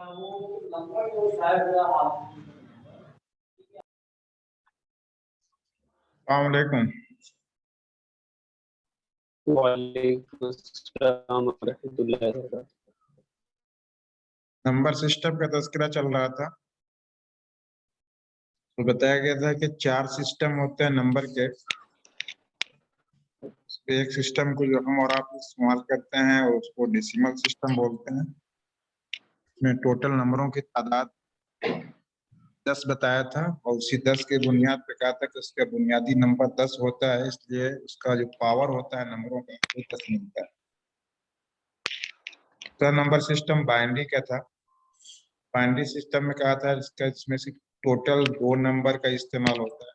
अस्सलामुअलैकुम। वालेकुम अस्सलाम रहमतुल्लाहि व बरकातुहू। नंबर सिस्टम का तज़किरा चल रहा था, तो बताया गया था कि 4 सिस्टम होते हैं नंबर के। उसपे एक सिस्टम को जो हम और आप इस्तेमाल करते हैं उसको डेसिमल सिस्टम बोलते हैं। इसमें टोटल नंबरों की तादाद 10 बताया था और उसी 10 के बुनियाद पे कहा था कि उसका बुनियादी नंबर 10 होता है, इसलिए उसका जो पावर होता है नंबरों का वो 10 मिलता है। तो नंबर सिस्टम बाइनरी का था। बाइनरी सिस्टम में कहा था इसमें से टोटल 2 नंबर का इस्तेमाल होता है,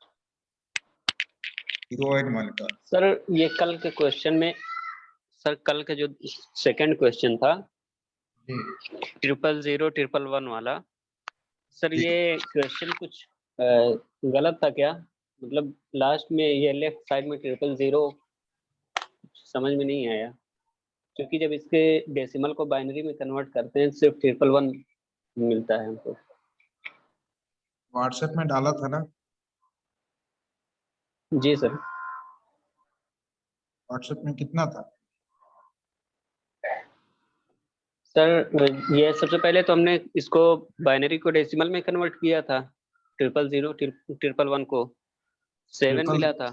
0 और 1 का। सर ये कल के क्वेश्चन में, सर कल का जो सेकंड क्वेश्चन था 000 वाला, सर ये क्वेश्चन कुछ गलत था क्या? मतलब लास्ट में ये लेफ्ट साइड में 000 समझ में नहीं आया, क्योंकि जब इसके डेसिमल को बाइनरी में कन्वर्ट करते हैं सिर्फ 111 मिलता है हमको। व्हाट्सएप में डाला था ना? जी सर। व्हाट्सएप में कितना था? सर ये सबसे पहले तो हमने इसको बाइनरी को डेसिमल में कन्वर्ट किया था, 000 को 7 ट्रिपल मिला था।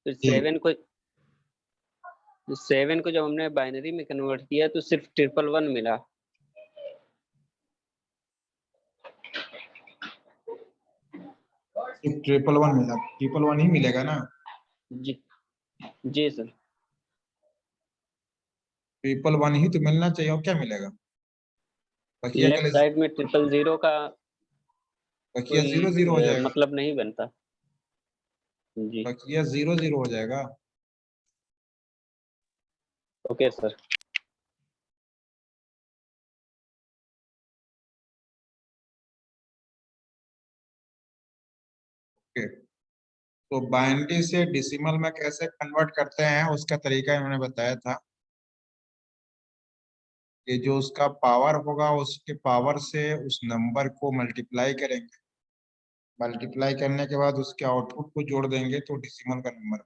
फिर सेवन को जब हमने बाइनरी में कन्वर्ट किया तो सिर्फ 111 मिला। 111 मिला, 111 ही मिलेगा ना? जी जी सर। 111 ही तो मिलना चाहिए, और क्या मिलेगा? बकिया के लेफ्ट लिए साइड में 000 का बकिया कोई 0 0 हो जाएगा। मतलब नहीं बनता। जी बकिया 0 0 हो जाएगा। Okay sir. ओके, तो बाइनरी से डेसिमल में कैसे कन्वर्ट करते हैं उसका तरीका इन्होंने बताया था कि जो उसका पावर होगा उसके पावर से उस नंबर को मल्टीप्लाई करेंगे। मल्टीप्लाई करने के बाद उसके आउटपुट को जोड़ देंगे तो डेसिमल का नंबर।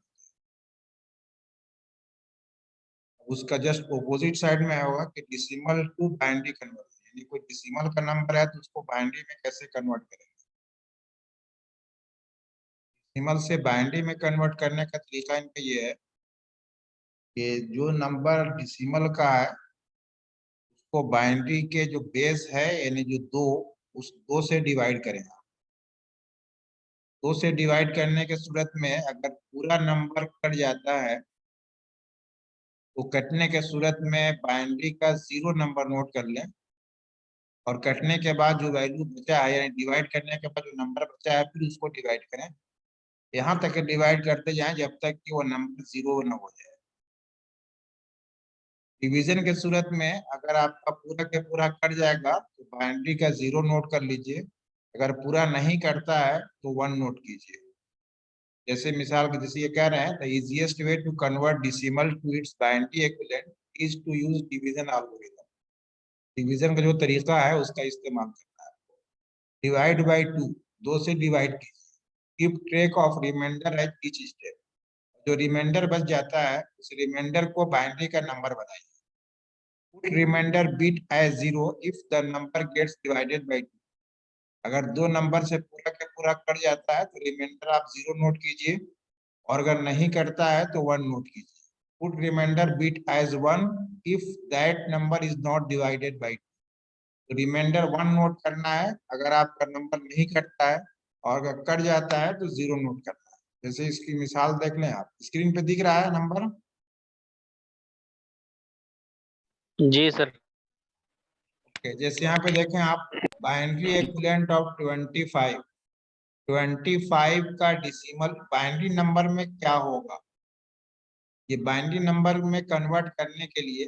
उसका जस्ट ऑपोजिट साइड में होगा कि डेसिमल टू बाइनरी कन्वर्ट, यानी कोई डेसिमल का नंबर है तो उसको बाइनरी में कैसे कन्वर्ट करेंगे। डेसिमल से बाइनरी में कन्वर्ट करने का तरीका इनका ये है कि जो नंबर डेसिमल का है उसको बाइनरी के जो बेस है यानी जो 2, उस 2 से डिवाइड करें। 2 से डिवाइड करने के सूरत में अगर पूरा नंबर कट जाता है तो कटने के सूरत में बाइनरी का 0 नंबर नोट कर लें और कटने के बाद जो वैल्यू बचा है यानी डिवाइड करने के बाद जो नंबर बचा है फिर उसको डिवाइड करें। यहाँ तक डिवाइड करते जाएं जब तक कि वो नंबर 0 न हो जाए। डिवीजन के सूरत में अगर आपका पूरा के पूरा कट जाएगा तो बाइनरी का 0 नोट कर लीजिए, अगर पूरा नहीं करता है तो 1 नोट कीजिए। जैसे मिसाल के जैसे ये कह रहे हैं, the easiest way to convert decimal to its binary equivalent is to use division algorithm. Division का जो तरीका है उसका इस्तेमाल करना है। डिवाइड बाय 2, 2 से डिवाइड कीजिए। Keep track of remainder at each step. जो रिमाइंडर बच जाता है उस रिमाइंडर को बाइनरी का नंबर बनाइए। Put remainder bit as 0 if the number gets divided by 2। अगर 2 नंबर से पूरा के पूरा कट जाता है तो रिमाइंडर आप 0 नोट कीजिए, और अगर नहीं करता है तो 1 नोट कीजिए। Put remainder bit as 1 if that number is not divided by 2। तो रिमाइंडर 1 नोट करना है अगर आपका नंबर नहीं कटता है, और अगर कट जाता है तो 0 नोट करना है। जैसे इसकी मिसाल देख लें, आप स्क्रीन पे दिख रहा है नंबर। जी सर। ओके, जैसे यहाँ पे देखें आप, बाइनरी इक्विवेलेंट ऑफ 25। 25 का डेसिमल बाइनरी नंबर में क्या होगा, ये बाइनरी नंबर में कन्वर्ट करने के लिए,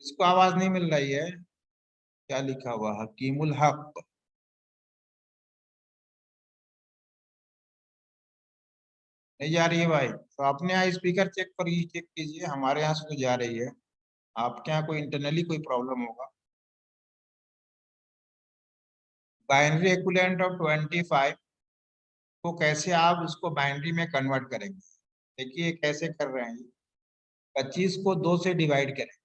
इसको आवाज नहीं मिल रही है? क्या लिखा हुआ है? हकीमुल हक। नहीं जा रही है भाई? तो अपने यहाँ स्पीकर चेक चेक कीजिए, हमारे यहाँ से तो जा रही है। आपके यहाँ कोई इंटरनली कोई प्रॉब्लम होगा। बाइनरी इक्विवेलेंट ऑफ 25 तो कैसे आप इसको बाइनरी में कन्वर्ट करेंगे? देखिए कैसे कर रहे हैं। 25 को 2 से डिवाइड करें,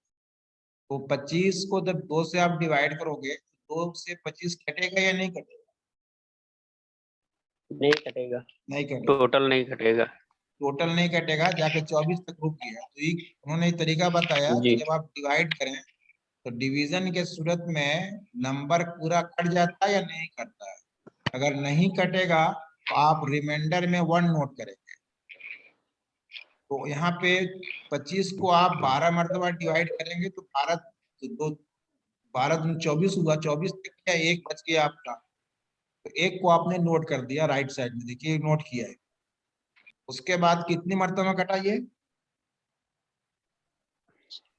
तो 25 को जब 2 से आप डिवाइड करोगे तो 2 से 25 कटेगा या नहीं कटेगा? नहीं कटेगा, नहीं कटेगा। टोटल नहीं कटेगा। टोटल नहीं कटेगा, जाके 24 तक रुक गया। तो उन्होंने तरीका बताया जी। कि जब आप डिवाइड करें तो डिवीजन के सूरत में नंबर पूरा कट जाता है या नहीं कटता है? अगर नहीं कटेगा तो आप रिमाइंडर में 1 नोट करेंगे। तो यहाँ पे 25 को आप 12 मरतबा डिवाइड करेंगे तो 12 दो 12 दूनी 24 हुआ। 24 तक क्या, एक बच गया आपका, तो एक को आपने नोट कर दिया राइट साइड में, देखिए नोट किया है। उसके बाद कितनी मरतबा कटा ये?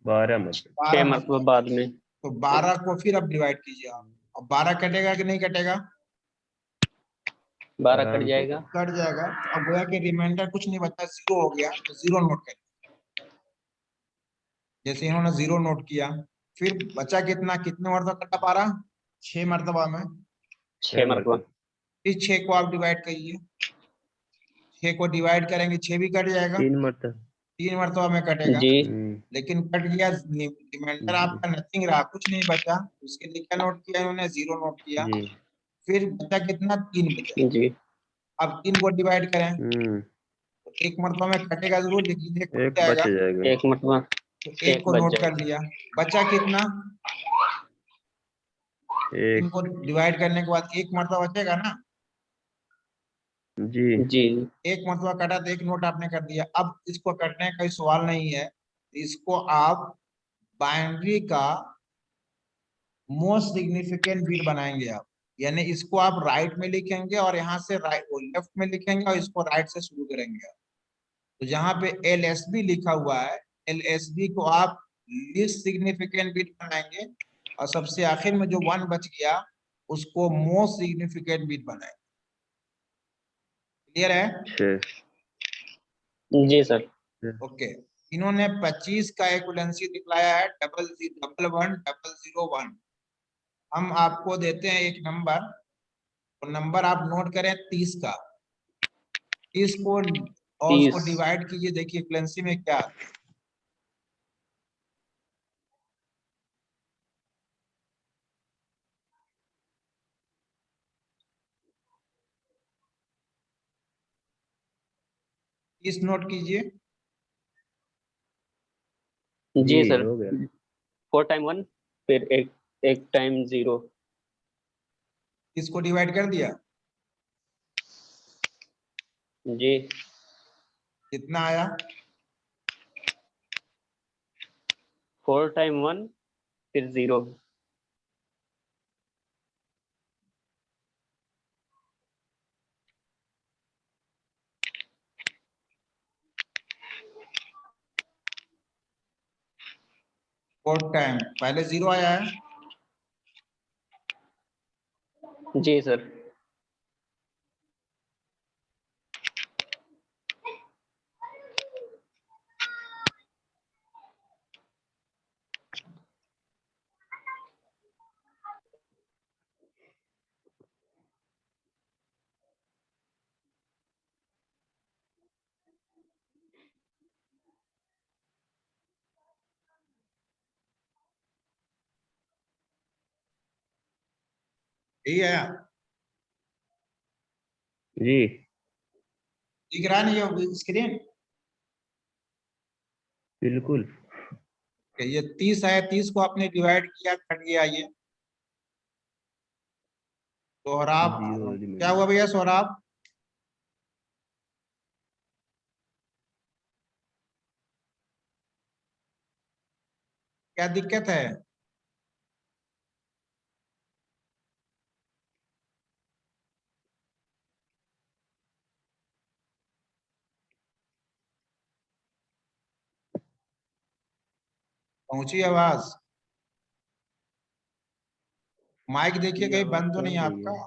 12 मतलब 6 12 मरतबा मरतबा। बाद में। तो 12 को फिर अब डिवाइड कीजिए आप। अब 12 कटेगा कि नहीं कटेगा? 12 कट आराम से जाएगा। कट जाएगा। तो अब गोया कि रिमाइंडर कुछ नहीं बचा, 0 हो गया, तो 0 नोट करें। जैसे इन्होंने 0 नोट किया, फिर बचा कितना, कितने मरतबा कटा 12? 6 मरतबा में। 6 मरतबा। फिर 6 को आप डिवाइड करिए, 6 को डिवाइड करेंगे 6 भी कट जाएगा, 3 मतलब 3 मरतबा में कटेगा। जी। लेकिन कट गया, रिमाइंडर जी। आपका नथिंग रहा, कुछ नहीं बचा। उसके लिए क्या नोट किया इन्होंने? 0 नोट किया। जी। फिर बचा कितना? 3 बचा। जी। अब 3 को डिवाइड करें हम्म तो एक मरतबा में कटेगा जरूर, लेकिन एक बच एक बच जाएगा। जाएगा। 1 मरतबा। तो एक को बच नोट कर जाएगा। लिया। बचा कितना? 3 एक को डिवाइड करने के बाद एक मरतबा बचेगा ना। जी। जी। एक मरतबा कटा तो एक नोट आपने कर दिया। अब इसको कटने का कोई सवाल नहीं है, इसको आप बाइनरी का मोस्ट सिग्निफिकेंट बिट बनाएंगे आप। यानी इसको आप राइट में लिखेंगे और यहाँ से राइट लेफ्ट में लिखेंगे और इसको राइट से शुरू करेंगे आप। तो जहाँ पे LSB लिखा हुआ है, LSB को आप लीस्ट सिग्निफिकेंट बिट बनाएंगे और सबसे आखिर में जो 1 बच गया उसको मोस्ट सिग्निफिकेंट बिट बनाएंगे। क्लियर है? जी सर। ओके। इन्होंने 25 का इक्विवेलेंसी दिखलाया है 11110001। हम आपको देते हैं एक नंबर, तो नंबर आप नोट करें 30 का। 30 को और उसको 30। डिवाइड कीजिए, देखिए इक्विवेलेंसी में क्या आता है। इस नोट कीजिए। जी सर। हो गया। 4 टाइम 1, फिर एक टाइम 0। इसको डिवाइड कर दिया, जी। कितना आया? 4 टाइम 1, फिर 0। फोर्थ टाइम पहले 0 आया है। जी सर। यही आया। जी दिख रहा नहीं है स्क्रीन? बिल्कुल। ये 30 है, 30 को आपने डिवाइड किया, कट गया ये। सोहराब, जीरो क्या हुआ भैया सोहराब? क्या दिक्कत है? पहुंची आवाज? माइक देखिए ये कहीं आवाज बंद तो नहीं पहुंच है रही आपका। है।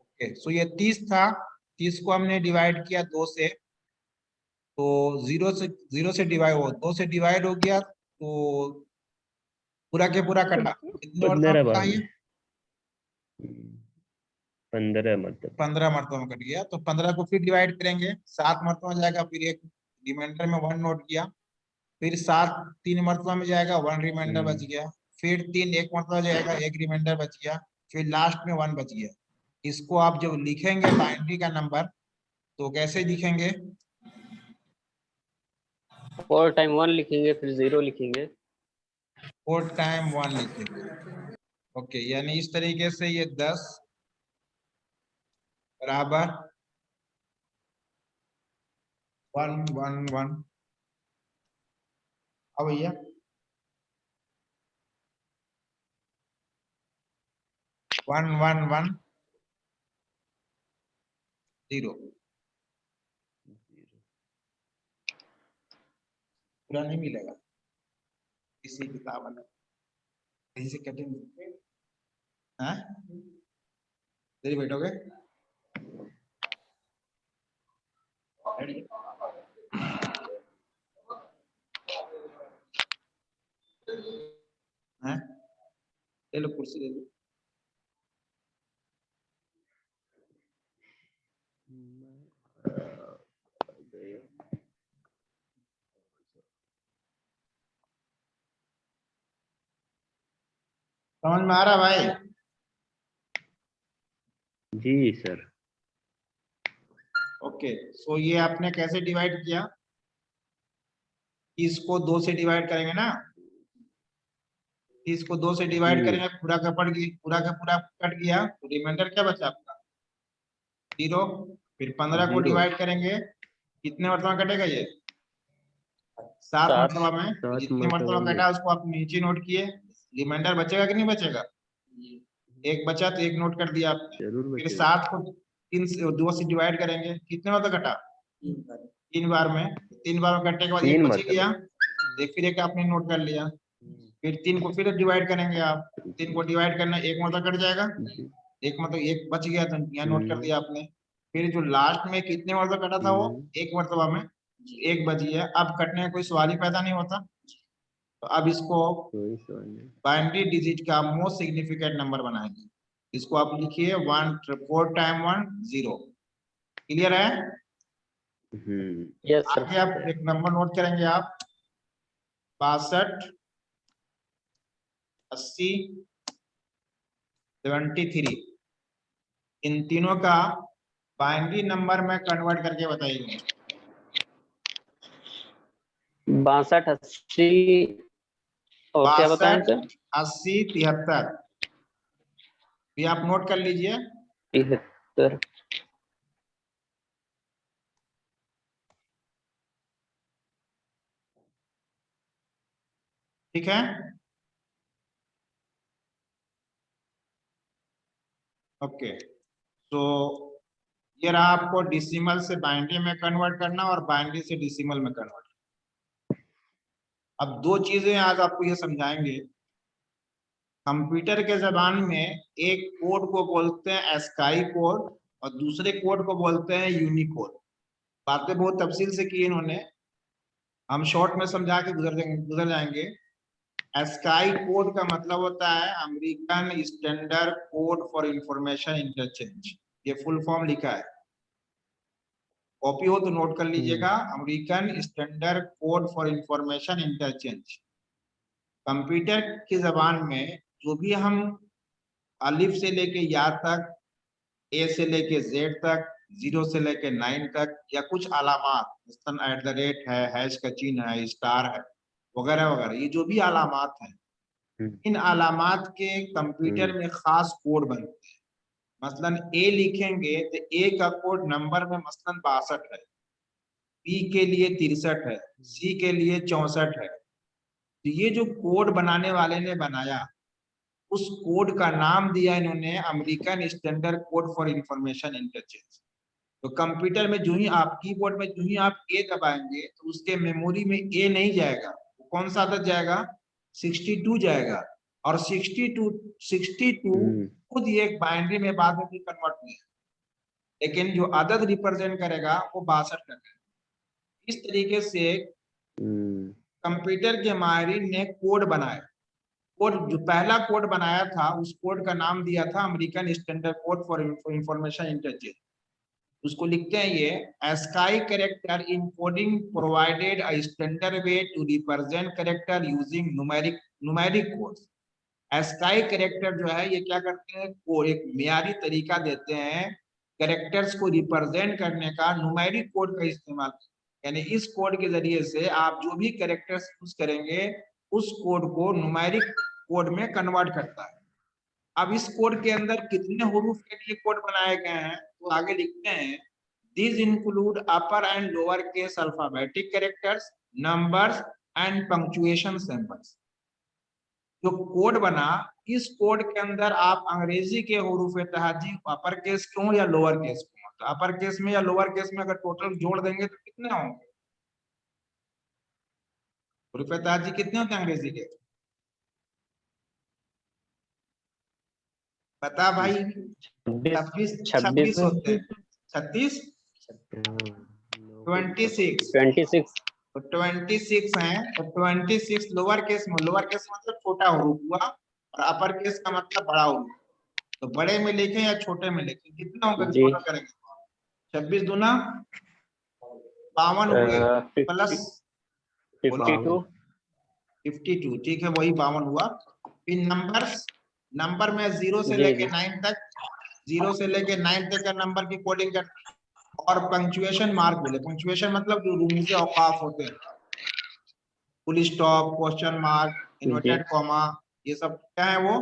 ओके, सो ये 30 था, 30 को हमने डिवाइड किया 2 से, तो 0 से डिवाइड हो 2 से डिवाइड हो गया, तो पूरा के पूरा कटा, कितने मरतबा 15 कटा बार ये? में 15 मतलब 15 मरतबा में कट गया, तो 15 को फिर डिवाइड करेंगे, 7 मरतबा में जाएगा, फिर एक रिमाइंडर में 1 नोट किया, फिर 7 3 मरतबा में जाएगा, 1 रिमाइंडर बच गया, फिर 3 एक मरतबा जाएगा, 1 रिमाइंडर बच गया, फिर लास्ट में 1 बच गया। इसको आप जब लिखेंगे बाइनरी का नंबर, तो कैसे लिखेंगे? 4 टाइम 1 लिखेंगे, फिर 0 लिखेंगे। 4 टाइम 1 लिखेंगे। ओके, यानी इस तरीके से ये 10 बराबर 1 1 1। अब भैया 1 1 1 0 पूरा नहीं मिलेगा, किसी किताब में कहीं से कटेंगे। हाँ, देरी बैठोगे? हाँ, ले लो कुर्सी ले लो। समझ में आ रहा भाई? जी सर। ओके, सो ये आपने कैसे डिवाइड किया? इसको 2 से डिवाइड करेंगे ना, इसको 2 से डिवाइड करेंगे, पूरा का पूरा कट गया, तो रिमाइंडर क्या बचा आपका? 0। फिर 15 को 0 डिवाइड करेंगे, कितने मरतबा कटेगा ये? 7 7 मरतबा में। सात जितने मरतबा मरतबा में कटा उसको आप नीचे नोट किए, रिमाइंडर बचेगा कि नहीं बचेगा? एक बचा तो एक नोट कर दिया आपने। जरूर फिर बचेगा। 7 को 2 से डिवाइड करेंगे, कितने मरतबा कटा? 3 बार में। 3 बार में कटने के बाद 3 एक बच ही मरतबा। गया, फिर एक आपने नोट कर लिया। फिर 3 को फिर डिवाइड करेंगे आप, 3 को डिवाइड करना, एक मरतबा कट जाएगा, एक मतलब एक बच गया, तो यहाँ नोट कर दिया आपने। फिर जो लास्ट में कितने मरतबा कटा था वो? एक मरतबा में, एक बच गया। अब कटने का कोई सवाल ही पैदा नहीं होता। तो अब इसको कोई सवाल नहीं। बाइनरी डिजिट का मोस्ट सिग्निफिकेंट नंबर बनाएंगे। इसको आप लिखिए 4 टाइम 1 0। क्लियर है? Yes sir. आगे आप एक नंबर नोट करेंगे आप, 62 80 73। इन तीनों का बाइनरी नंबर में कन्वर्ट करके बताइए। 62 80 और क्या बताएं 62 सर? 80 73, ये आप नोट कर लीजिए। 73। ठीक है, ओके। तो ये रहा आपको डिसिमल से बाइनरी में कन्वर्ट करना और बाइनरी से डिसिमल में कन्वर्ट। अब 2 चीजें आज आपको ये समझाएंगे। कंप्यूटर के जबान में एक कोड को बोलते हैं एस्काई कोड और दूसरे कोड को बोलते हैं यूनिकोड। बातें बहुत तफसील से की इन्होंने, हम शॉर्ट में समझा के गुजर जाएंगे। एस्काई कोड का मतलब होता है American standard code for information interchange. ये फुल फॉर्म लिखा है, कॉपी हो तो नोट कर लीजिएगा, American standard code for information interchange. Computer की जबान में जो भी हम अलिफ से लेके या तक, ए से लेके जेड तक, 0 से लेके 9 तक, या कुछ अलामात मसलन @ है, हैश का चिन्ह है, स्टार है, वगैरह वगैरह, ये जो भी अलामात हैं, इन अलामात के कंप्यूटर में खास कोड बनते हैं। मसलन ए लिखेंगे तो ए का कोड नंबर में मसलन 62 है, बी के लिए 63 है, सी के लिए 64 है। तो ये जो कोड बनाने वाले ने बनाया, उस कोड का नाम दिया इन्होंने American standard code for information interchange. तो कंप्यूटर में जो ही आप कीबोर्ड में जो ही आप ए दबाएंगे तो उसके मेमोरी में ए नहीं जाएगा, कौन सा अदद जाएगा? 62 जाएगा। और 62 खुद ये एक बाइनरी में बाद में भी कन्वर्ट हुआ है, लेकिन जो अदद रिप्रेजेंट करेगा वो 62 करेगा। इस तरीके से कंप्यूटर के माहिरीन ने कोड बनाया। कोड जो पहला कोड बनाया था उस कोड का नाम दिया था American standard code for information interchange. उसको लिखते हैं ये ASCII character encoding provided a standard way to represent character using numeric codes. ASCII character जो है ये क्या करते हैं, को एक मियारी तरीका देते हैं कैरेक्टर्स को रिप्रेजेंट करने का न्यूमेरिक कोड का इस्तेमाल। यानी इस कोड के जरिए से आप जो भी कैरेक्टर्स यूज करेंगे उस कोड को न्यूमेरिक कोड में कन्वर्ट करता है। अब इस कोड के अंदर कितने हरूफ के लिए कोड बनाए गए हैं तो आगे लिखते हैं these include upper and lower case alphabetic characters, numbers and punctuation symbols। जो कोड बना इस कोड के अंदर आप अंग्रेजी के हरूफ तहजी अपर केस के हो या लोअर केस के हो, तो अपर केस में या लोअर केस में अगर टोटल जोड़ देंगे तो कितने होंगे हरूफ तहजी, कितने होते हैं अंग्रेजी के? बता भाई। 26 छब्बीस होते हैं। 36 26 26 तो 26 है। तो 26 लोअर केस में, लोअर केस मतलब छोटा हरूफ हुआ और अपर केस का मतलब बड़ा हरूफ। तो बड़े में लिखें या छोटे में लिखें, कितना होगा जी। टोटल करेंगे? 26 दूना 52 हुए प्लस 52 52, ठीक है वही 52 हुआ। फिर नंबर में 0 से जी, लेके जी। 9 तक, 0 से लेके 9 तक का नंबर की कोडिंग करनी। और पंक्चुएशन मार्क बोले, पंक्चुएशन मतलब जो रूमीज़े औकाफ होते हैं, full stop, question mark, inverted comma, ये सब क्या है वो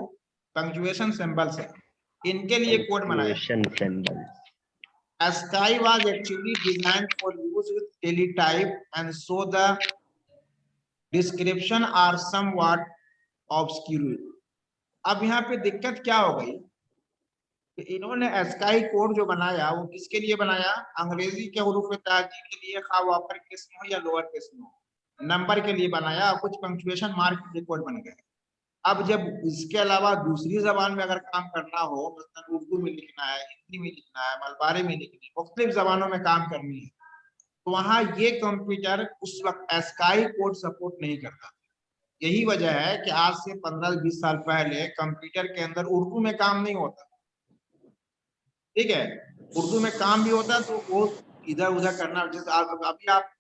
पंक्चुएशन सिंबल्स है। इनके लिए कोड बनाया। Punctuation symbols. ASCII was actually designed for use with teletype and so the description are somewhat obscure। अब यहाँ पे दिक्कत क्या हो गई कि इन्होंने ASCII कोड जो बनाया वो किसके लिए बनाया? अंग्रेजी के हरूफ तहजी के लिए, खा वो अपर केस में हो या लोअर केस में हो, नंबर के लिए बनाया और कुछ पंक्चुएशन मार्क के कोड बन गए। अब जब इसके अलावा दूसरी जबान में अगर काम करना हो, मतलब उर्दू में लिखना है, हिंदी में लिखना है, मलबारी में लिखनी है, मुख्तलिफ जबानों में काम करनी है, तो वहां ये कंप्यूटर उस वक्त ASCII कोड सपोर्ट नहीं करता। यही वजह है कि आज से 15-20 साल पहले कंप्यूटर के अंदर उर्दू में काम नहीं होता। ठीक है, उर्दू में काम भी होता तो वो इधर उधर करना, जैसे अभी आप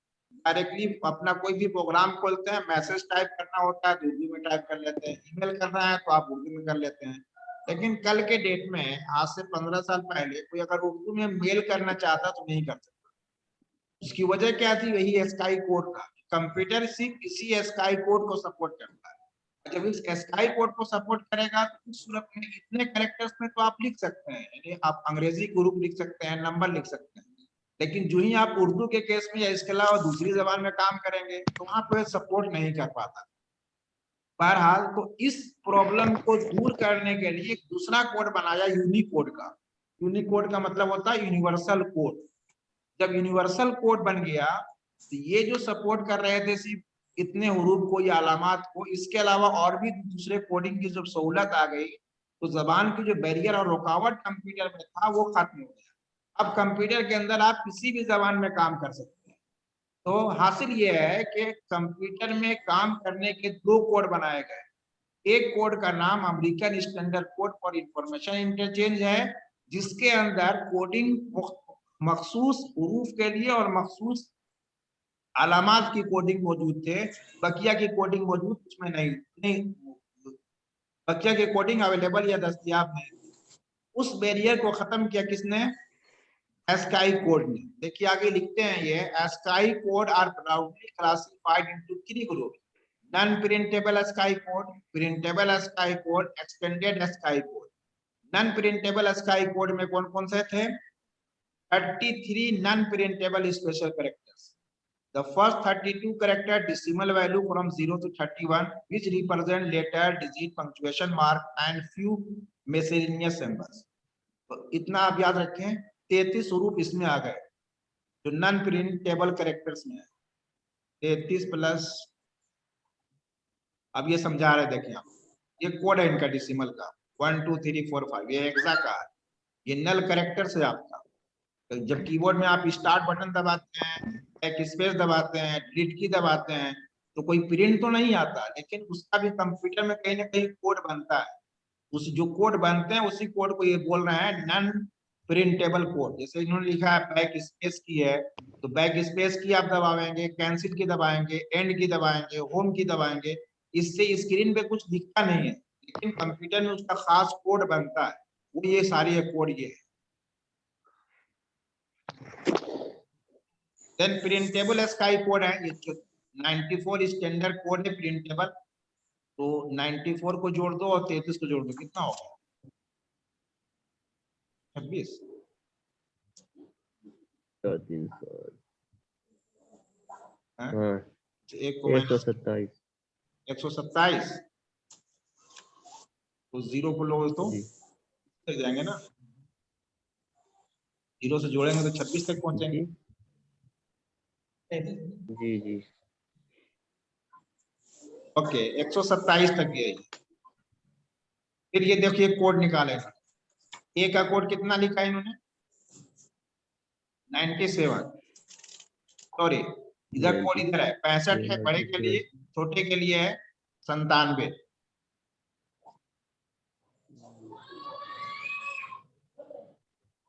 डायरेक्टली अपना कोई भी प्रोग्राम खोलते हैं, मैसेज टाइप करना होता है तो उर्दू में टाइप कर लेते हैं, ईमेल करना है तो आप उर्दू में कर लेते हैं। लेकिन कल के डेट में आज से 15 साल पहले कोई अगर उर्दू में मेल करना चाहता तो नहीं कर सकता। उसकी वजह क्या थी? वही ASCII कोड का। कंप्यूटर सिर्फ इसी ASCII कोड को सपोर्ट करता है। जब इस ASCII कोड को सपोर्ट करेगा तो उस सूरत में इतने कैरेक्टर्स में तो आप लिख सकते हैं, यानी आप अंग्रेजी ग्रुप लिख सकते हैं, नंबर लिख सकते हैं। लेकिन जो ही आप उर्दू के केस में या इसके अलावा दूसरी जबान में काम करेंगे तो वहां पर सपोर्ट नहीं कर पाता। बहरहाल तो इस प्रॉब्लम को दूर करने के लिए एक दूसरा कोड बनाया यूनिकोड का। यूनिकोड का मतलब होता है यूनिवर्सल कोड। जब यूनिवर्सल कोड बन गया तो ये जो सपोर्ट कर रहे थे सिर्फ इतने हुरूफ को या अलामात को, इसके अलावा और भी दूसरे कोडिंग की जब सहूलत आ गई तो जबान की जो बैरियर और रुकावट कंप्यूटर में था वो खत्म हो गया। अब कंप्यूटर के अंदर आप किसी भी जबान में काम कर सकते हैं। तो हासिल ये है कि कंप्यूटर में काम करने के दो कोड बनाए गए। एक कोड का नाम American standard code for information interchange है, जिसके अंदर कोडिंग मखसूस हुरूफ के लिए और मखसूस अलामात की कोडिंग मौजूद थे। बकिया की कोडिंग मौजूद उसमें नहीं बकिया की कोडिंग अवेलेबल या दस्तयाब नहीं। उस बैरियर को खत्म किया किसने? ASCII कोड ने। देखिए आगे लिखते हैं ये ASCII code are broadly classified into 3 group: non printable ASCII code, printable ASCII code, extended ASCII code. Non printable ASCII code में कौन कौन से थे? 33 non-printable special characters. The first 32 character decimal value from 0 to 31, which represent letter, digit, punctuation mark, and few miscellaneous symbols. तो इतना आप याद रखें, 33 हरूफ इसमें आ गए जो नॉन प्रिंटेबल कैरेक्टर्स में है। 33 प्लस, अब ये समझा रहे देखिए आप, ये कोड है इनका डेसिमल का 1 2 3 4 5, ये हेक्सा का है, ये नल कैरेक्टर्स है आपका। तो जब कीबोर्ड में आप स्टार्ट बटन दबाते हैं, एक स्पेस दबाते हैं, डिलीट की दबाते हैं, तो कोई प्रिंट तो नहीं आता, लेकिन उसका भी कंप्यूटर में कहीं ना कहीं कोड बनता है। उस जो कोड बनते हैं उसी कोड को ये बोल रहे हैं नॉन प्रिंटेबल कोड। जैसे इन्होंने लिखा है बैक स्पेस की है, तो बैक स्पेस की आप दबाएंगे, कैंसिल की दबाएंगे, एंड की दबाएंगे, होम की दबाएंगे, इससे स्क्रीन पे कुछ दिखता नहीं है, लेकिन कंप्यूटर में उसका खास कोड बनता है, वो ये सारी कोड ये है। देन प्रिंटेबल स्काई कोड है, ये 94 स्टैंडर्ड कोड है प्रिंटेबल। तो 94 को जोड़ दो और 33 को जोड़ दो, कितना होगा? 26। 300 हाँ, हाँ एक को माइनस 127 127, तो जीरो को लो तो जी तक जाएंगे ना, जीरो से जोड़ेंगे तो 26 तक पहुंचेंगे। जी जी ओके, 127 तक गए। फिर ये देखिए कोड निकालेगा, ए का कोड कितना लिखा है इन्होंने? 97। सॉरी, इधर कोड इधर है 65 है, बड़े के लिए, छोटे के लिए है 97।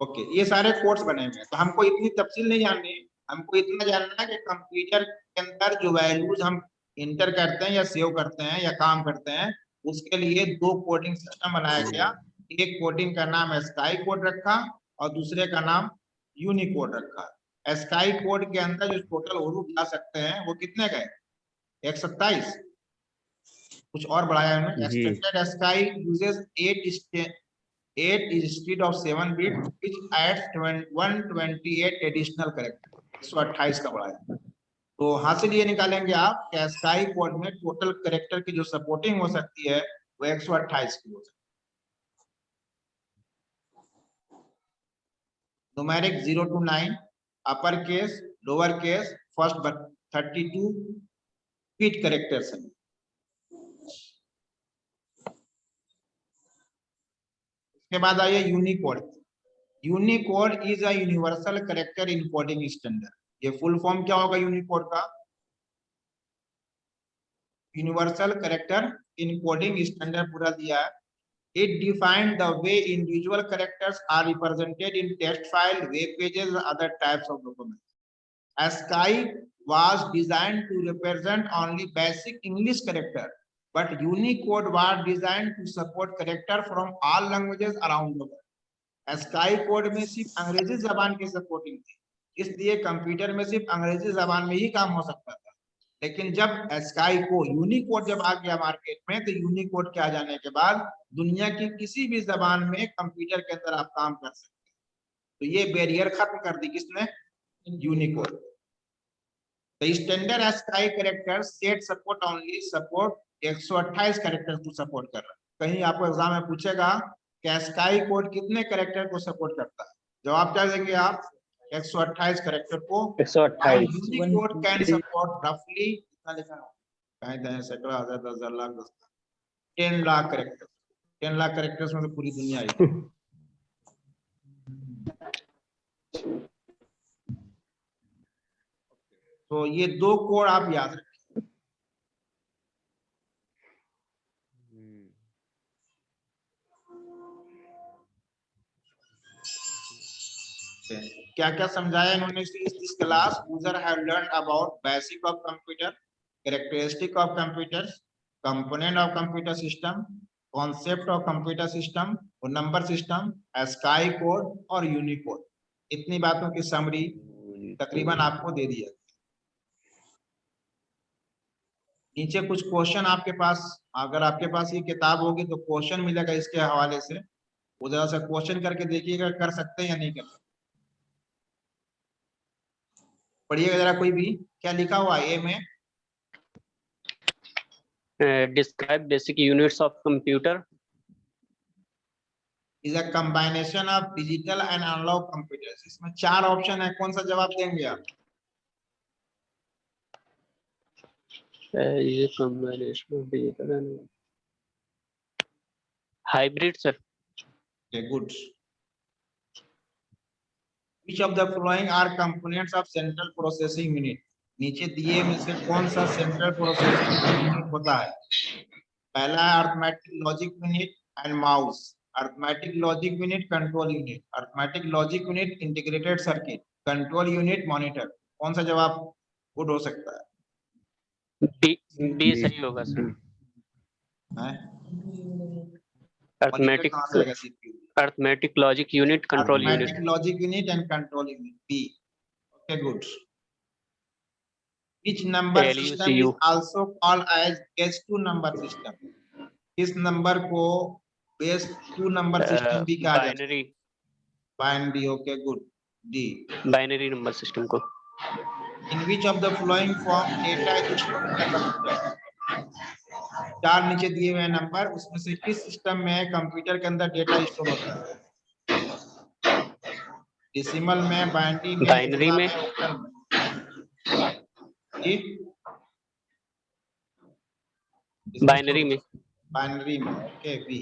ओके, ये सारे कोड्स बने हुए हैं, तो हमको इतनी तफसील नहीं जाननी, हमको इतना जानना है कि कंप्यूटर के अंदर जो वैल्यूज हम इंटर करते हैं या सेव करते हैं या काम करते हैं, उसके लिए दो कोडिंग सिस्टम बनाया गया। एक कोडिंग का नाम स्काई कोड रखा और दूसरे का नाम यूनिकोड रखा। स्काई कोड के अंदर जो टोटल हरूफ ला सकते हैं वो कितने गए? 127। कुछ और बढ़ाया उन्होंने, जी extended sky uses 8 instead of 7 bit which adds 128 additional character, 128 का बढ़ाया। तो हासिल ये निकालेंगे आप कि स्काई कोड में टोटल कैरेक्टर की जो सपोर्टिंग हो सकती है वो 128 की हो सकती है। Numeric 0 to 9, upper case, lower case, first 32 bit characters हैं। इसके बाद आइए Unicode. Unicode is a universal character encoding standard. ये फुल फॉर्म क्या होगा यूनिकोड का? यूनिवर्सल कैरेक्टर इनकोडिंग स्टैंडर्ड पूरा दिया है। It defined the way individual characters are represented in text file, web pages, and other types of documents. ASCII was designed to represent only basic English character, but Unicode was designed to support character from all languages around the world. ASCII code में सिर्फ अंग्रेजी जबान की supporting थी, इसलिए computer में सिर्फ अंग्रेजी जबान में ही काम हो सकता था। लेकिन जब स्काई को यूनिकोड जब आ गया मार्केट में, तो यूनिकोड के आ जाने के बाद दुनिया की किसी भी जबान में कंप्यूटर के अंदर आप काम कर सकते हैं। तो ये बैरियर खत्म कर दी किसने? Unicode. The standard ASCII character set support only support 128 character को सपोर्ट कर रहा है। कहीं आपको एग्जाम में पूछेगा कि ASCII कोड कितने कैरेक्टर को सपोर्ट करता है, जवाब क्या देंगे आप? 128 कैरेक्टर को। 128 यूनिकोड कैन सपोर्ट रफली कितना लिखा है? कहीं दे सैकड़ा, हजार, 10,000, लाख, 10 लाख कैरेक्टर। 10 लाख कैरेक्टर्स में तो पूरी दुनिया आई। तो ये दो कोड आप याद रखें। क्या क्या समझाया इन्होंने इस class? User have learn about basic of computer, characteristic of computers, component of computer system, concept of computer system और नंबर सिस्टम, स्काई कोड और यूनिकोड। इतनी बातों की समरी तकरीबन आपको दे दिया। नीचे कुछ क्वेश्चन आपके पास, अगर आपके पास ये किताब होगी तो क्वेश्चन मिलेगा इसके हवाले से, वो जरा सा क्वेश्चन करके देखिएगा कर सकते हैं या नहीं कर सकते। पढ़िएगा जरा कोई भी, क्या लिखा हुआ है ए में? describe basic units of computer. Is a combination of digital and analog computers. इसमें 4 ऑप्शन है, कौन सा जवाब देंगे आप? ये combination of digital and hybrid sir. Okay, good. Which of the following are components of central processing unit? नीचे दिए में से कौन सा सेंट्रल प्रोसेसिंग यूनिट होता है? पहला है arithmetic logic unit and mouse, arithmetic logic unit control unit, arithmetic logic unit integrated circuit, control unit monitor. कौन सा जवाब गुड हो सकता डी सही होगा सर। है? अरिथमेटिक कहाँ से आएगा? CPU, arithmetic logic unit control unit. Arithmetic logic unit and control unit, B. Okay good. Which number system is ALU also called as base 2 number system? इस नंबर को बेस 2 नंबर सिस्टम भी कहा जाता है। Binary binary, okay good, D. Binary number system को। In which of the following form data is stored in a computer? चार नीचे दिए हुए नंबर, उसमें से किस सिस्टम में कंप्यूटर के अंदर डेटा स्टोर होता है? डेसिमल में, बाइनरी में, बाइनरी हेक्सा में, में, ऑक्टल में? जी? बाइनरी में। बाइनरी में, okay B.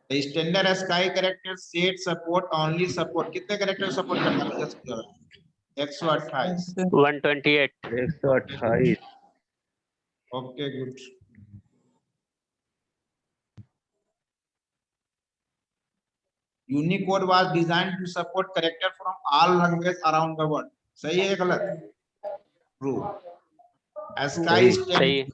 The standard ASCII character set support only support कितने कैरेक्टर सपोर्ट करता है? 128। 128। 128। Okay good. Unicode was designed to support character from all languages around the world. सही है या गलत? True. सही है।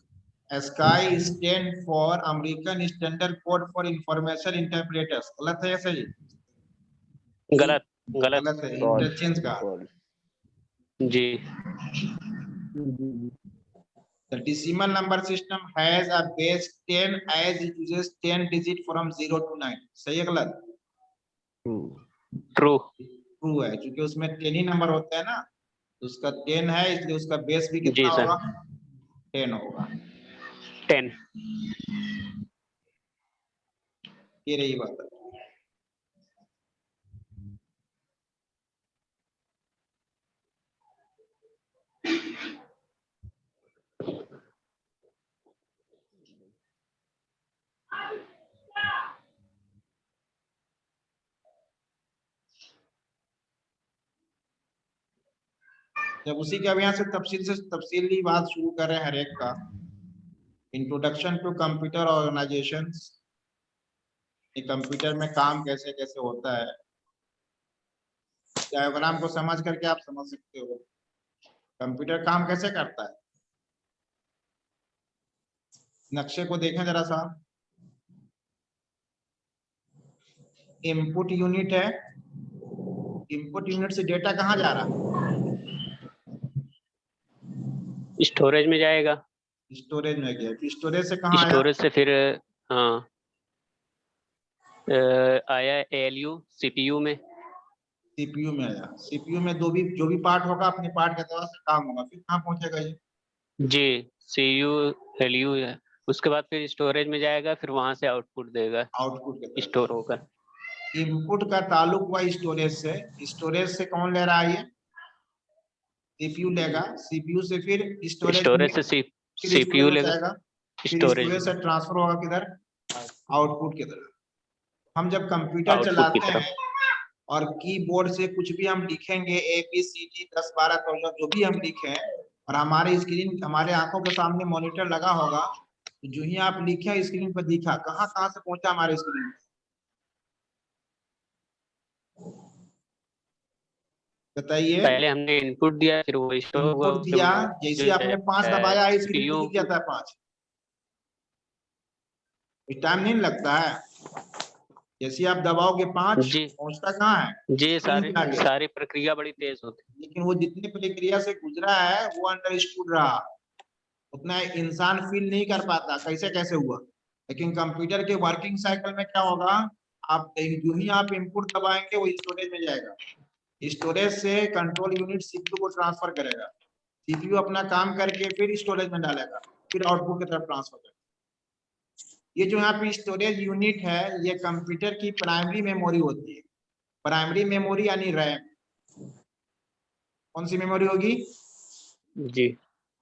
ASCII stand for American Standard Code for Information Interpreters. गलत है या सही? गलत गलत गलत है, इंटरचेंज का। जी। The decimal number system has a base 10 as it uses 10 digit from 0 to 9. सही है गलत? ट्रू। ट्रू है, क्योंकि उसमें 10 ही नंबर होता है ना, तो उसका 10 है, इसलिए उसका बेस भी कितना जी सर। होगा? 10 होगा। 10। ये रही बात। जब उसी के अब यहाँ से तफसीली बात शुरू कर रहे हैं हर एक का। Introduction to computer organisation, computer में काम कैसे कैसे होता है, डायग्राम को समझ करके आप समझ सकते हो कंप्यूटर काम कैसे करता है। नक्शे को देखें जरा सा। इनपुट यूनिट है, इनपुट यूनिट से डेटा कहाँ जा रहा है? स्टोरेज में जाएगा। स्टोरेज में गया, फिर स्टोरेज से कहाँ आया? स्टोरेज से फिर हाँ आया ALU CPU में। सीपीयू में आया। सीपीयू में जो भी पार्ट होगा अपने पार्ट के तरह से काम होगा, फिर कहाँ पहुंचेगा ये? जी CPU LU है। उसके बाद फिर स्टोरेज में जाएगा, फिर वहां से आउटपुट देगा, आउटपुट के तरह स्टोर होकर। इनपुट का ताल्लुक हुआ स्टोरेज से। स्टोरेज से कौन ले रहा है? ये सीपीयू लेगा। सीपीयू से फिर स्टोरेज से CPU लेगा, जाएगा, फिर स्टोरेज स्टोरेज से ट्रांसफर होगा किधर? आउटपुट की तरफ। हम जब कंप्यूटर आउटपुट की चलाते तरफ। हैं और कीबोर्ड से कुछ भी हम लिखेंगे, ABCD 10 12 14 जो भी हम लिखें, और हमारे स्क्रीन, हमारे आंखों के सामने मॉनिटर लगा होगा, तो जो ही आप लिखे स्क्रीन पर दिखा, कहाँ कहाँ से पहुंचा हमारे स्क्रीन? बताइए। पहले हमने इनपुट दिया, फिर वो इनपुट दिया, जैसे आपने 5 दबाया स्क्रीन पे दिख जाता है 5। टाइम नहीं लगता है, जैसे आप दबाओगे 5 पहुंचता कहाँ है? जी। सारी प्रक्रिया बड़ी तेज होती है, लेकिन वो जितनी प्रक्रिया से गुजरा है वो अंडरस्टूड रहा, उतना इंसान फील नहीं कर पाता कैसे कैसे हुआ। लेकिन कंप्यूटर के वर्किंग साइकिल में क्या होगा? आप जो ही आप इनपुट दबाएंगे वो स्टोरेज में जाएगा, स्टोरेज से कंट्रोल यूनिट सीपीयू को ट्रांसफर करेगा, सीपीयू अपना काम करके फिर स्टोरेज में डालेगा, फिर आउटपुट की तरफ ट्रांसफर करेगा। ये जो यहाँ पे स्टोरेज यूनिट है, ये कंप्यूटर की प्राइमरी मेमोरी होती है। प्राइमरी मेमोरी यानी रैम। कौन सी मेमोरी होगी? जी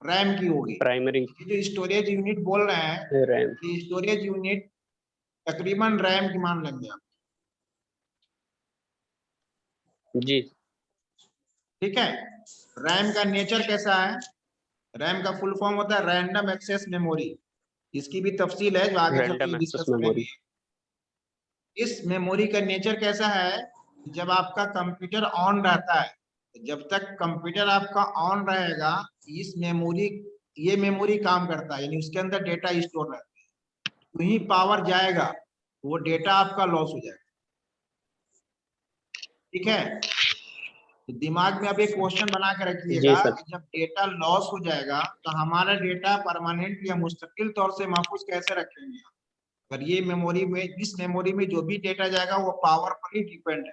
रैम की होगी। प्राइमरी। जो स्टोरेज यूनिट बोल रहे हैं, रैम। स्टोरेज यूनिट तकरीबन रैम की मान लेंगे आप। जी ठीक है। रैम का नेचर कैसा है? रैम का फुल फॉर्म होता है रैंडम एक्सेस मेमोरी। इसकी भी तफसील है जो आगे चल के रैंडम एक्सेस डिस्कस मेमोरी। करेंगे। इस मेमोरी का नेचर कैसा है? जब आपका कंप्यूटर ऑन रहता है, जब तक कंप्यूटर आपका ऑन रहेगा, इस मेमोरी ये मेमोरी काम करता है, यानी उसके अंदर डेटा स्टोर रहता है। तो ही पावर जाएगा तो वो डेटा आपका लॉस हो जाएगा। ठीक है, तो दिमाग में अब एक क्वेश्चन बना के जी रखिएगा सर। कि जब डेटा लॉस हो जाएगा तो हमारा डेटा परमानेंट या मुस्तकिल तौर से महफूज कैसे रखेंगे? अगर ये मेमोरी में, इस मेमोरी में जो भी डेटा जाएगा वो पावर पर ही डिपेंड है।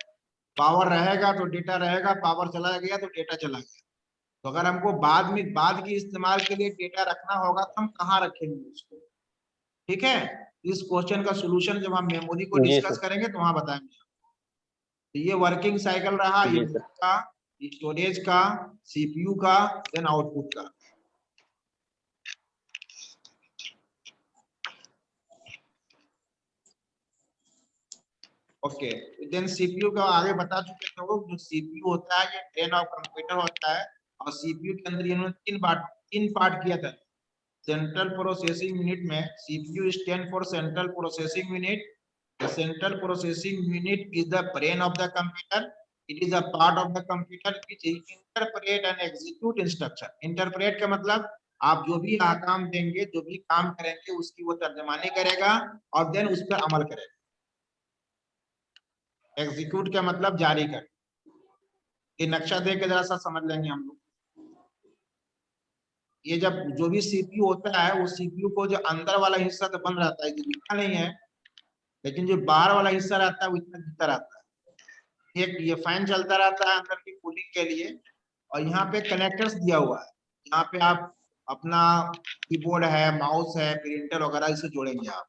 पावर रहेगा तो डेटा रहेगा, पावर चला गया तो डेटा चला गया। तो अगर हमको बाद की इस्तेमाल के लिए डेटा रखना होगा तो हम कहाँ रखेंगे उसको? ठीक है, इस क्वेश्चन का सोल्यूशन जब हम मेमोरी को जी डिस्कस सर। करेंगे तो वहां बताएंगे। तो ये वर्किंग साइकिल रहा जी इनपुट सर। का, स्टोरेज का, सीपीयू का, देन आउटपुट का। ओके, देन सीपीयू का आगे बता चुके थे वो, जो सीपीयू होता है ये ब्रेन ऑफ कंप्यूटर होता है। और सीपीयू के अंदर इन्होंने तीन पार्ट किया था। सेंट्रल प्रोसेसिंग यूनिट में CPU stand for central processing unit. The central processing unit is the brain of the computer. It is a part of the computer which interpret and execute instruction. Interpret का मतलब आप जो भी काम देंगे, जो भी काम करेंगे उसकी वो तर्जमानी करेगा और देन उस पर अमल करेगा। एग्जीक्यूट का मतलब जारी कर। ये नक्शा देख के जरा सा समझ लेंगे हम लोग। ये जब जो भी सीपीयू होता है, वो सीपीयू को जो अंदर वाला हिस्सा तो बंद रहता है, जो दिखता नहीं है, लेकिन जो बाहर वाला हिस्सा रहता है वो इतना दिखता रहता है। एक ये फैन चलता रहता है अंदर की कूलिंग के लिए, और यहाँ पे कनेक्टर्स दिया हुआ है। यहाँ पे आप अपना कीबोर्ड है, माउस है, प्रिंटर वगैरह इसे जोड़ेंगे आप।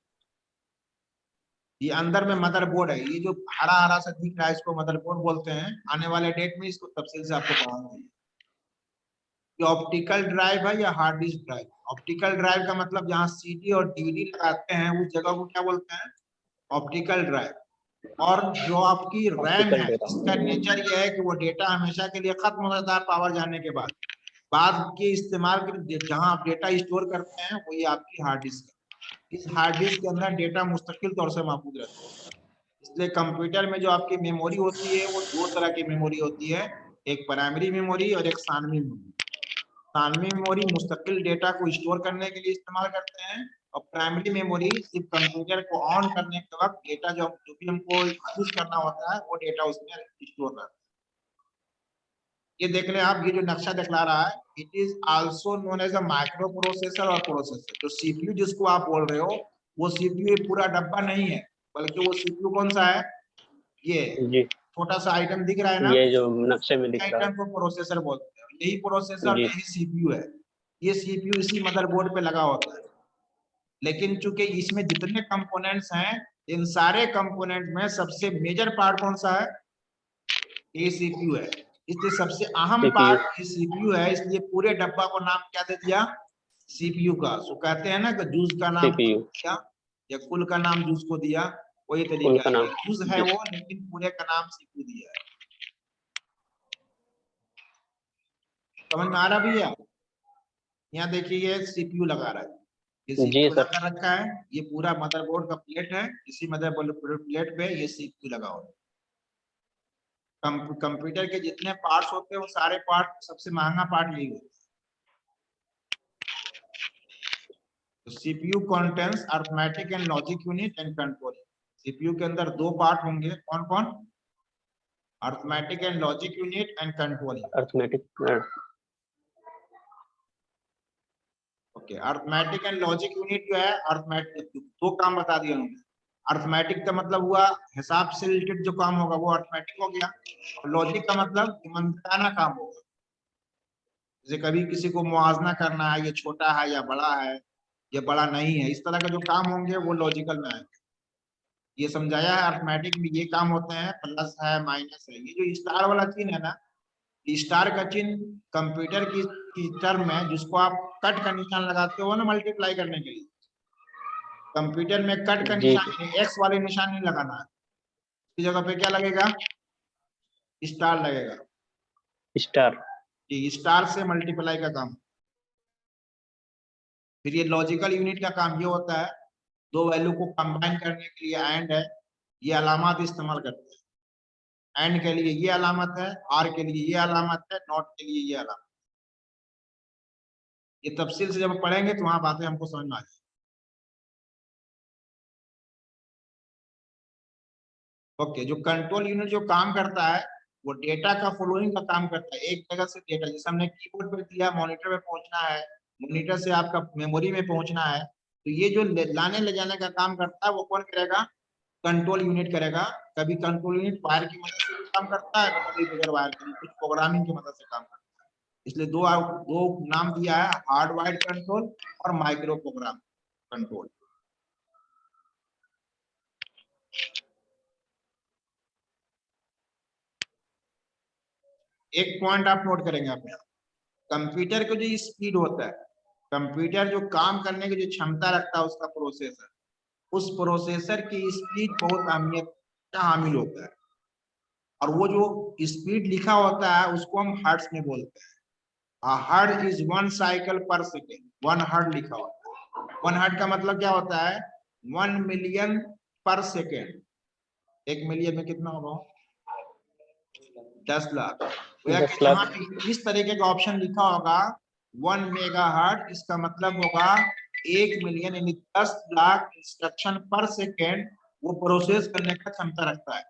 ये अंदर में मदरबोर्ड है, ये जो हरा हरा सा दिख रहा है इसको मदरबोर्ड बोलते हैं। आने वाले डेट में इसको तफसील से आपको पढ़ाऊंगा। ये ऑप्टिकल ड्राइव है या hard disk drive? Optical drive का मतलब जहाँ सीडी और डीवीडी लगाते हैं उस जगह को क्या बोलते हैं? ऑप्टिकल हाँ। और जो आपकी रैम ऑप्टिकल है, डेटा। इसका नेचर ये है कि वो डेटा हमेशा के लिए खत्म हो जाता है पावर जाने के बाद। बाद के इस्तेमाल के लिए जहां आप डेटा स्टोर करते हैं वो ये आपकी हार्ड डिस्क है। इस हार्ड डिस्क के अंदर डेटा मुस्तकिल तौर से महफूज रहता है। इसलिए कंप्यूटर में जो आपकी मेमोरी होती है वो दो तरह की मेमोरी होती है, एक प्राइमरी मेमोरी और एक सानवी मेमोरी। सानवी मेमोरी मुस्तकिल डेटा को स्टोर करने के लिए इस्तेमाल करते हैं, और प्राइमरी मेमोरी सिर्फ कंप्यूटर को ऑन करने के वक्त डेटा जो भी हमको यूज करना होता है वो डेटा उसमें स्टोर रहता है। ये देख लें आप, ये जो नक्शा दिखला रहा है, it is also known as a microprocessor और प्रोसेसर। जो सीपीयू जिसको आप बोल रहे हो, वो सीपीयू पूरा डब्बा नहीं है, बल्कि वो सीपीयू कौन सा है? ये जी, छोटा सा आइटम दिख रहा है ना, ये जो नक्शे में दिख रहा आइटम को प्रोसेसर बोलते हैं। यही प्रोसेसर, है। जी यही सीपीयू है। ये सीपीयू इसी मदरबोर्ड पे लगा होता है। लेकिन चूंकि इसमें जितने कंपोनेंट्स हैं, इन सारे कंपोनेंट में सबसे मेजर पार्ट कौन सा है? ये सीपीयू है। इसलिए सबसे अहम सीपीयू। पार्ट ये सीपीयू है, इसलिए पूरे डब्बा को नाम क्या दे दिया? सीपीयू का। सो कहते हैं ना कि जूस का नाम सीपीयू। दिया या कुल का नाम जूस को दिया, वही कुल तरीका का नाम। है। जूस है जी वो, लेकिन पूरे का नाम सीपीयू दिया है। समझ में आ रहा भैया? यहाँ देखिए ये सीपीयू लगा रहा है, ये जी सीपीयू सर। लगा रखा है। ये पूरा मदरबोर्ड का प्लेट है, इसी मदरबोर्ड प्लेट पे ये सीपीयू लगा हुआ है। कंप्यूटर के जितने पार्ट्स होते हैं वो सारे पार्ट, सबसे महंगा पार्ट यही होता है। CPU contains arithmetic and logic unit and control. CPU के अंदर दो पार्ट होंगे, कौन कौन? Arithmetic and logic unit and control. Arithmetic. Okay, arithmetic and logic unit जो है, अरिथमेटिक दो काम बता दिया उन्होंने। अरिथमेटिक का मतलब हुआ हिसाब से रिलेटेड जो काम होगा वो अरिथमेटिक हो गया, और लॉजिक का मतलब ईमानदाराना काम होगा। जैसे कभी किसी को मुआवजा करना है, ये छोटा है या बड़ा है, ये बड़ा नहीं है, इस तरह के जो काम होंगे वो लॉजिकल में आएंगे। ये समझाया है अरिथमेटिक में ये काम होते हैं, प्लस है, माइनस है। ये जो स्टार वाला चिन्ह है ना, स्टार का चिन्ह कंप्यूटर की टर्म में जिसको आप कट का निशान लगाते हो ना मल्टीप्लाई करने के लिए, कंप्यूटर में कट का जी निशान, एक्स वाले निशान नहीं लगाना है। इसकी जगह पे क्या लगेगा? स्टार लगेगा, स्टार। कि स्टार से मल्टीप्लाई का काम। फिर ये लॉजिकल यूनिट का काम ये होता है, दो वैल्यू को कंबाइन करने के लिए एंड है, ये अलामत इस्तेमाल करते हैं। एंड के लिए ये अलामत है, आर के लिए ये अलामत है, नॉट के लिए ये अलामत। ये तफसील से जब पढ़ेंगे तो वहां बातें हमको समझ में आ जाएगी। ओके, जो कंट्रोल यूनिट जो काम करता है वो डेटा का फॉलोइंग का काम करता है। एक जगह से डेटा, जैसे हमने कीबोर्ड पे दिया, मॉनिटर पे पहुंचना है, मॉनिटर से आपका मेमोरी में पहुंचना है, तो ये जो लाने ले जाने का काम करता है वो कौन करेगा? कंट्रोल यूनिट करेगा। कभी कंट्रोल यूनिट वायर की मदद से भी काम करता है, कभी बगैर वायर के, कुछ प्रोग्रामिंग की मदद से काम करता है। इसलिए दो नाम दिया है, हार्ड वायर कंट्रोल और माइक्रो प्रोग्राम कंट्रोल। एक पॉइंट आप नोट करेंगे अपने, कंप्यूटर का जो स्पीड होता है, कंप्यूटर जो काम करने की जो क्षमता रखता है उसका प्रोसेसर, उस प्रोसेसर की स्पीड बहुत अहमियत का हामिल होता है। और वो जो स्पीड लिखा होता है उसको हम हर्ट्ज में बोलते हैं। हर्ट्ज इज 1 साइकिल पर सेकेंड। 1 हर्ट्ज लिखा होता है। 1 हर्ट्ज का मतलब क्या होता है? 1 मिलियन पर सेकेंड। 1 मिलियन में कितना होगा? 10 लाख। 10 जहां लाख। पे इस तरीके का ऑप्शन लिखा होगा 1 मेगाहर्ट्ज, इसका मतलब होगा 1 मिलियन यानी 10 लाख इंस्ट्रक्शन पर सेकेंड वो प्रोसेस करने का क्षमता रखता है।